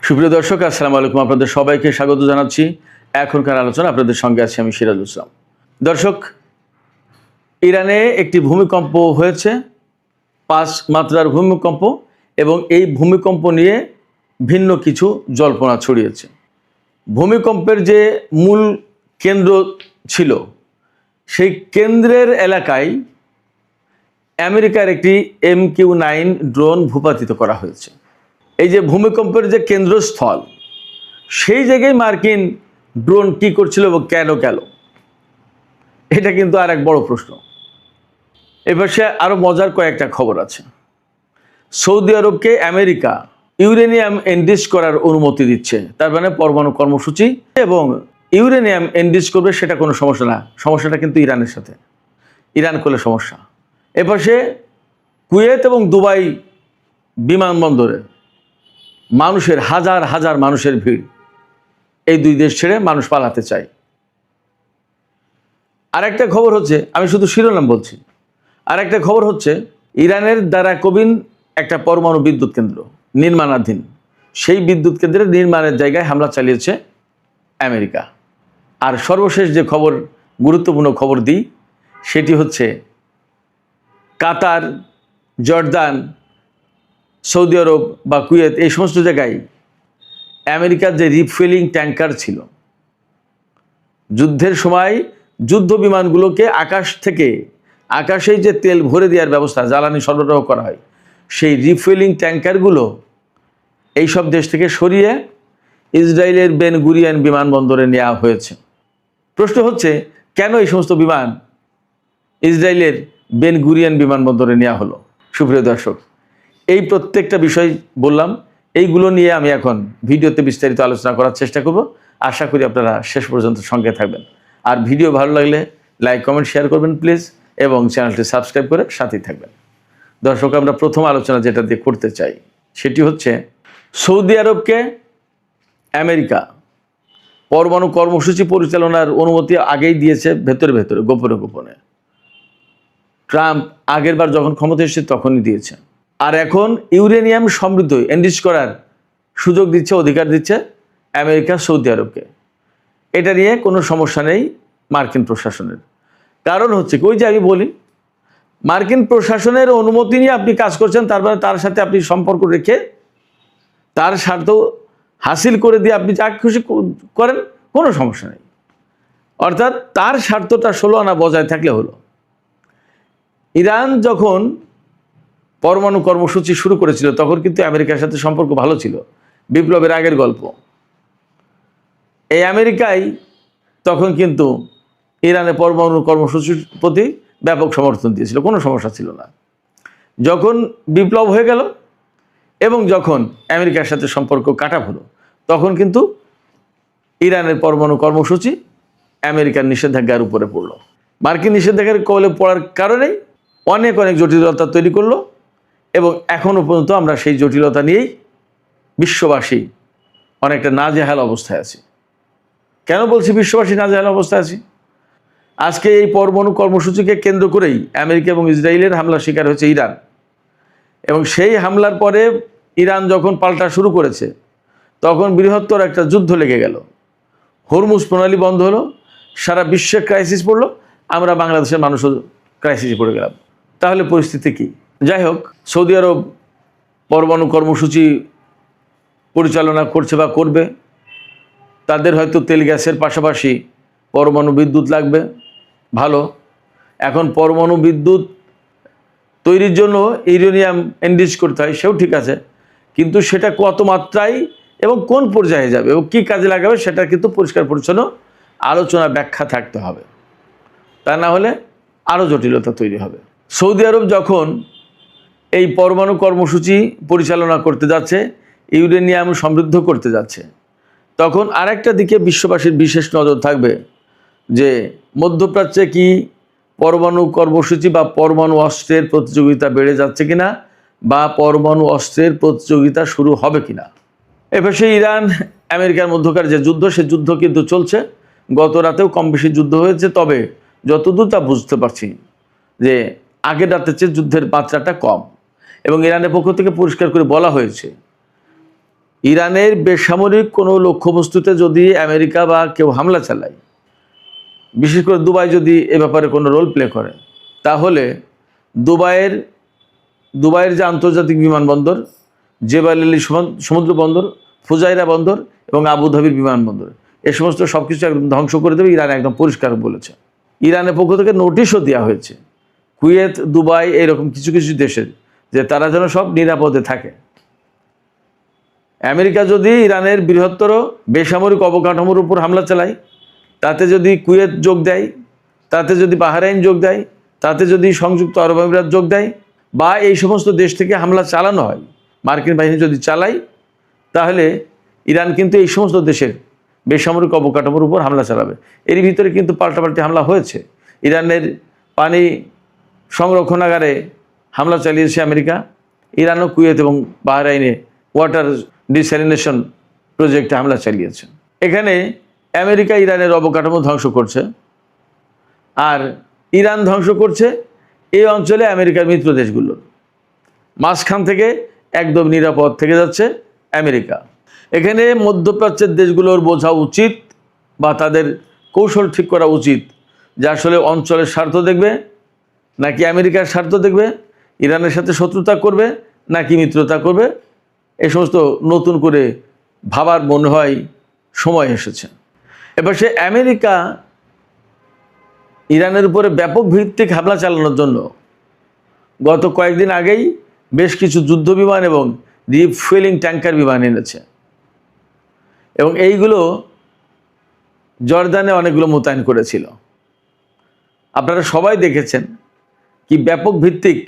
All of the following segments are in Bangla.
সুপ্রিয় দর্শক, আসসালামু আলাইকুম। আপনাদের সবাইকে স্বাগত জানাচ্ছি। এখনকার আলোচনা আপনাদের সঙ্গে আছি আমি সিরাজুল ইসলাম। দর্শক, ইরানে একটি ভূমিকম্প হয়েছে, 5 মাত্রার ভূমিকম্প, এবং এই ভূমিকম্প নিয়ে ভিন্ন কিছু জল্পনা ছড়িয়েছে। ভূমিকম্পের যে মূল কেন্দ্র ছিল, সেই কেন্দ্রের এলাকায় আমেরিকার একটি MQ-9 ড্রোন ভূপাতিত করা হয়েছে। এই যে ভূমিকম্পের যে কেন্দ্রস্থল, সেই জায়গায় মার্কিন ড্রোন কী করছিল এবং কেন গেল, এটা কিন্তু আর এক বড় প্রশ্ন। এবার সে আরও মজার কয়েকটা খবর আছে। সৌদি আরবকে আমেরিকা ইউরেনিয়াম এনরিচ করার অনুমতি দিচ্ছে, তার মানে পরমাণু কর্মসূচি এবং ইউরেনিয়াম এনরিচ করবে, সেটা কোনো সমস্যা না। সমস্যাটা কিন্তু ইরানের সাথে, ইরান করলে সমস্যা। এপাশে কুয়েত এবং দুবাই বিমানবন্দরে মানুষের হাজার হাজার মানুষের ভিড়। এই দুই দেশ ছেড়ে মানুষ পালাতে চায়। আরেকটা খবর হচ্ছে, আমি শুধু শিরোনাম বলছি, আরেকটা খবর হচ্ছে ইরানের দ্বারা কবিন একটা পরমাণু বিদ্যুৎ কেন্দ্র নির্মাণাধীন, সেই বিদ্যুৎ কেন্দ্রের নির্মাণের জায়গায় হামলা চালিয়েছে আমেরিকা। আর সর্বশেষ যে খবর, গুরুত্বপূর্ণ খবর দিই, সেটি হচ্ছে কাতার, জর্দান, সৌদি আরব বা কুয়েত, এই সমস্ত জায়গায় আমেরিকার যে রিফুয়েলিং ট্যাঙ্কার ছিল, যুদ্ধের সময় যুদ্ধ বিমানগুলোকে আকাশেই যে তেল ভরে দেওয়ার ব্যবস্থা, জ্বালানি সরবরাহ করা হয়, সেই রিফুয়েলিং ট্যাঙ্কারগুলো এইসব দেশ থেকে সরিয়ে ইসরায়েলের বেন গুরিয়ন বিমানবন্দরে নেওয়া হয়েছে। প্রশ্ন হচ্ছে, কেন এই সমস্ত বিমান ইসরায়েলের বেন গুরিয়ন বিমানবন্দরে নেওয়া হলো? সুপ্রিয় দর্শক, এই প্রত্যেকটা বিষয় বললাম, এইগুলো নিয়ে আমি এখন ভিডিওতে বিস্তারিত আলোচনা করার চেষ্টা করব। আশা করি আপনারা শেষ পর্যন্ত সঙ্গে থাকবেন। আর ভিডিও ভালো লাগলে লাইক, কমেন্ট, শেয়ার করবেন প্লিজ, এবং চ্যানেলটি সাবস্ক্রাইব করে সাথেই থাকবেন। দর্শক, আমরা প্রথম আলোচনা যেটা দিয়ে করতে চাই, সেটি হচ্ছে সৌদি আরবকে আমেরিকা পরমাণু কর্মসূচি পরিচালনার অনুমতি আগেই দিয়েছে, ভেতরে ভেতরে, গোপনে গোপনে। ট্রাম্প আগের বার যখন ক্ষমতা এসেছে তখনই দিয়েছে। আর এখন ইউরেনিয়াম সমৃদ্ধ এনরিচ করার সুযোগ দিচ্ছে, অধিকার দিচ্ছে আমেরিকা সৌদি আরবকে। এটা নিয়ে কোনো সমস্যা নেই মার্কিন প্রশাসনের। কারণ হচ্ছে, ওই যে আমি বলি, মার্কিন প্রশাসনের অনুমতি নিয়ে আপনি কাজ করছেন, তারপরে তার সাথে আপনি সম্পর্ক রেখে তার স্বার্থ হাসিল করে দিয়ে আপনি যা খুশি করেন, কোনো সমস্যা নেই। অর্থাৎ তার স্বার্থটা 16 আনা বজায় থাকলে হলো। ইরান যখন পরমাণু কর্মসূচি শুরু করেছিল, তখন কিন্তু আমেরিকার সাথে সম্পর্ক ভালো ছিল, বিপ্লবের আগের গল্প। এই আমেরিকাই তখন কিন্তু ইরানের পরমাণু কর্মসূচির প্রতি ব্যাপক সমর্থন দিয়েছিল, কোনো সমস্যা ছিল না। যখন বিপ্লব হয়ে গেল এবং যখন আমেরিকার সাথে সম্পর্ক কাটা হলো, তখন কিন্তু ইরানের পরমাণু কর্মসূচি আমেরিকার নিষেধাজ্ঞার উপরে পড়লো। মার্কিন নিষেধাজ্ঞার কবলে পড়ার কারণেই অনেক অনেক জটিলতা তৈরি করলো, এবং এখনও পর্যন্ত আমরা সেই জটিলতা নিয়েই বিশ্ববাসী অনেকটা নাজেহাল অবস্থায় আছি। কেন বলছি বিশ্ববাসী নাজেহাল অবস্থায় আছি? আজকে এই পরমাণু কর্মসূচিকে কেন্দ্র করেই আমেরিকা এবং ইসরায়েলের হামলার শিকার হয়েছে ইরান, এবং সেই হামলার পরে ইরান যখন পাল্টা শুরু করেছে, তখন বৃহত্তর একটা যুদ্ধ লেগে গেল। হরমুজ প্রণালী বন্ধ হলো, সারা বিশ্বে ক্রাইসিস পড়লো, আমরা বাংলাদেশের মানুষও ক্রাইসিসে পড়ে গেলাম। তাহলে পরিস্থিতি কী? যাই হোক, সৌদি আরব পরমাণু কর্মসূচি পরিচালনা করছে বা করবে। তাদের হয়তো তেল গ্যাসের পাশাপাশি পরমাণু বিদ্যুৎ লাগবে, ভালো। এখন পরমাণু বিদ্যুৎ তৈরির জন্য ইউরেনিয়াম এনরিচ করতে হয়, সেও ঠিক আছে, কিন্তু সেটা কত মাত্রায় এবং কোন পর্যায়ে যাবে এবং কী কাজে লাগাবে, সেটা কিন্তু পরিষ্কার পরিচ্ছন্ন আলোচনা, ব্যাখ্যা থাকতে হবে। তা না হলে আরও জটিলতা তৈরি হবে। সৌদি আরব যখন এই পরমাণু কর্মসূচি পরিচালনা করতে যাচ্ছে, ইউরেনিয়াম সমৃদ্ধ করতে যাচ্ছে, তখন আরেকটা দিকে বিশ্ববাসীর বিশেষ নজর থাকবে যে মধ্যপ্রাচ্যে কি পরমাণু কর্মসূচি বা পরমাণু অস্ত্রের প্রতিযোগিতা বেড়ে যাচ্ছে কিনা, বা পরমাণু অস্ত্রের প্রতিযোগিতা শুরু হবে কিনা। এবার সেই ইরান আমেরিকার মধ্যকার যে যুদ্ধ, সে যুদ্ধ কিন্তু চলছে। গত রাতেও কম বেশি যুদ্ধ হয়েছে, তবে যতদূর তা বুঝতে পারছি যে আগের রাতের চেয়ে যুদ্ধের মাত্রাটা কম, এবং ইরানের পক্ষ থেকে পরিষ্কার করে বলা হয়েছে ইরানের বেসামরিক কোনো লক্ষ্যবস্তুতে যদি আমেরিকা বা কেউ হামলা চালায়, বিশেষ করে দুবাই যদি এ ব্যাপারে কোনো রোল প্লে করে, তাহলে দুবাইয়ের যে আন্তর্জাতিক বিমানবন্দর, জেবাল আলী সমুদ্র বন্দর, ফুজাইরা বন্দর এবং আবুধাবির বিমানবন্দর, এ সমস্ত সব কিছু একদম ধ্বংস করে দেবে ইরান একদম পরিষ্কার বলেছে। ইরানের পক্ষ থেকে নোটিশও দেওয়া হয়েছে কুয়েত, দুবাই, এরকম কিছু কিছু দেশের, যে তারা যেন সব নিরাপদে থাকে। আমেরিকা যদি ইরানের বৃহত্তর বেসামরিক অবকাঠামোর উপর হামলা চালায়, তাতে যদি কুয়েত যোগ দেয়, তাতে যদি বাহরাইন যোগ দেয়, তাতে যদি সংযুক্ত আরব আমিরাত যোগ দেয়, বা এই সমস্ত দেশ থেকে হামলা চালানো হয়, মার্কিন বাহিনী যদি চালায়, তাহলে ইরান কিন্তু এই সমস্ত দেশের বেসামরিক অবকাঠামোর উপর হামলা চালাবে। এর ভিতরে কিন্তু পাল্টাপাল্টি হামলা হয়েছে। ইরানের পানি সংরক্ষণাগারে হামলা চালিয়েছে আমেরিকা। ইরানও কুয়েত এবং বাহরাইনে ওয়াটার ডিস্যালিনেশন প্রজেক্টে হামলা চালিয়েছে। এখানে আমেরিকা ইরানের অবকাঠামো ধ্বংস করছে, আর ইরান ধ্বংস করছে এই অঞ্চলে আমেরিকার মিত্র দেশগুলোর। মাঝখান থেকে একদম নিরাপদ থেকে যাচ্ছে আমেরিকা। এখানে মধ্যপ্রাচ্যের দেশগুলোর বোঝা উচিত, বা তাদের কৌশল ঠিক করা উচিত, যে আসলে অঞ্চলের স্বার্থ দেখবে নাকি আমেরিকার স্বার্থ দেখবে, ইরানের সাথে শত্রুতা করবে নাকি মিত্রতা করবে। এই সমস্ত নতুন করে ভাবার মনে হয় সময় এসেছে। এবার সে আমেরিকা ইরানের উপরে ব্যাপক ভিত্তিক হামলা চালানোর জন্য গত কয়েকদিন আগেই বেশ কিছু যুদ্ধ বিমান এবং রিফুয়েলিং ট্যাঙ্কার বিমান এনেছে, এবং এইগুলো জর্দানে অনেকগুলো মোতায়েন করেছিল। আপনারা সবাই দেখেছেন কি ব্যাপক ভিত্তিক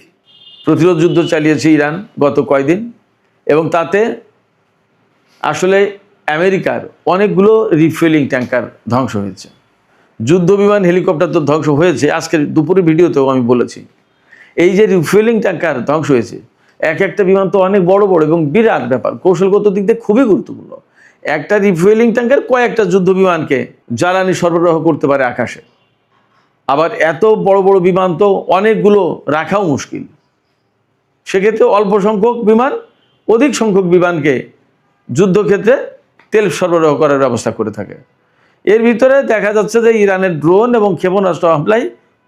প্রতিরোধ যুদ্ধ চালিয়েছে ইরান গত কয়েকদিন, এবং তাতে আসলে আমেরিকার অনেকগুলো রিফুয়েলিং ট্যাঙ্কার ধ্বংস হয়েছে। যুদ্ধ বিমান, হেলিকপ্টার তো ধ্বংস হয়েছে, আজকের দুপুরের ভিডিওতেও আমি বলেছি। এই যে রিফুয়েলিং ট্যাঙ্কার ধ্বংস হয়েছে, এক একটা বিমান তো অনেক বড় বড় এবং বিরাট ব্যাপার, কৌশলগত দিক দিয়ে খুবই গুরুত্বপূর্ণ। একটা রিফুয়েলিং ট্যাঙ্কার কয়েকটা যুদ্ধ বিমানকে জ্বালানি সরবরাহ করতে পারে আকাশে। আবার এত বড় বড় বিমান তো অনেকগুলো রাখাও মুশকিল। সেক্ষেত্রে অল্প সংখ্যক বিমান অধিক সংখ্যক বিমানকে যুদ্ধক্ষেত্রে তেল সরবরাহ করার ব্যবস্থা করে থাকে। এর ভিতরে দেখা যাচ্ছে যে ইরানের ড্রোন এবং ক্ষেপণাস্ত্র হামলায়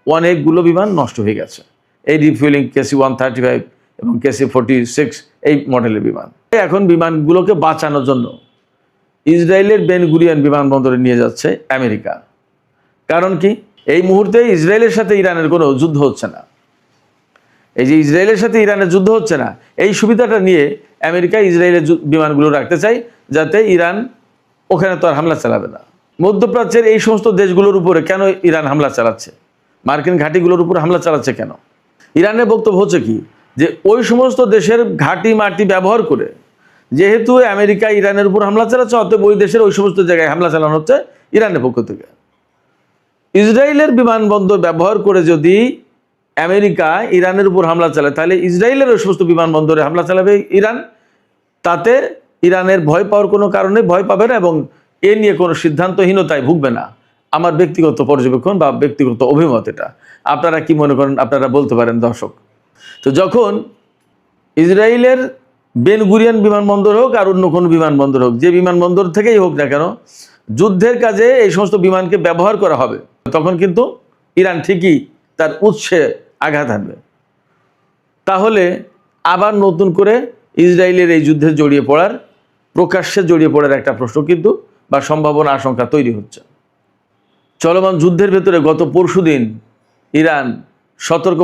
অনেকগুলো বিমান নষ্ট হয়ে গেছে। এই রিফুয়েলিং KC-135 এবং KC-46 এই মডেলের বিমান। এখন বিমানগুলোকে বাঁচানোর জন্য ইসরায়েলের বেন গুরিয়ন বিমানবন্দরে নিয়ে যাচ্ছে আমেরিকা। কারণ কি, এই মুহূর্তে ইসরায়েলের সাথে ইরানের কোনো যুদ্ধ হচ্ছে না। এই যে ইসরায়েলের সাথে ইরানের যুদ্ধ হচ্ছে না, এই সুবিধাটা নিয়ে আমেরিকা ইসরায়েলের বিমানগুলো রাখতে চায়, যাতে ইরান ওখানে তো আর হামলা চালাবে না। মধ্যপ্রাচ্যের এই সমস্ত দেশগুলোর উপরে কেন ইরান হামলা চালাচ্ছে, মার্কিন ঘাঁটিগুলোর উপর হামলা চালাচ্ছে কেন? ইরানের বক্তব্য হচ্ছে কি, যে ওই সমস্ত দেশের ঘাঁটি মাটি ব্যবহার করে, যেহেতু আমেরিকা ইরানের উপর হামলা চালাচ্ছে, অতএব ওই দেশের ওই সমস্ত জায়গায় হামলা চালানো হচ্ছে ইরানের পক্ষ থেকে। ইসরায়েলের বিমানবন্দর ব্যবহার করে যদি আমেরিকা ইরানের উপর হামলা চালায়, তাহলে ইসরায়েলের ওই সমস্ত বিমানবন্দরে হামলা চালাবে ইরান। তাতে ইরানের ভয় পাওয়ার কোনো কারণে ভয় পাবে না, এবং এ নিয়ে কোনো সিদ্ধান্তহীনতায় ভুগবে না। আমার ব্যক্তিগত পর্যবেক্ষণ বা ব্যক্তিগত অভিমত এটা। আপনারা কি মনে করেন আপনারা বলতে পারেন দর্শক। তো যখন ইসরায়েলের বেন গুরিয়ন বিমানবন্দর হোক আর অন্য কোনো বিমানবন্দর হোক, যে বিমানবন্দর থেকেই হোক না কেন, যুদ্ধের কাজে এই সমস্ত বিমানকে ব্যবহার করা হবে, তখন কিন্তু ইরান ঠিকই তার উৎসে আঘাত হানবে। তাহলে আবার নতুন করে ইসরায়েলের এই যুদ্ধে প্রকাশ্যে জড়িয়ে পড়ার একটা প্রশ্ন কিন্তু বা সম্ভাবনা, আশঙ্কা তৈরি হচ্ছে। চলমান যুদ্ধের ভেতরে গত পরশুদিন ইরান সতর্ক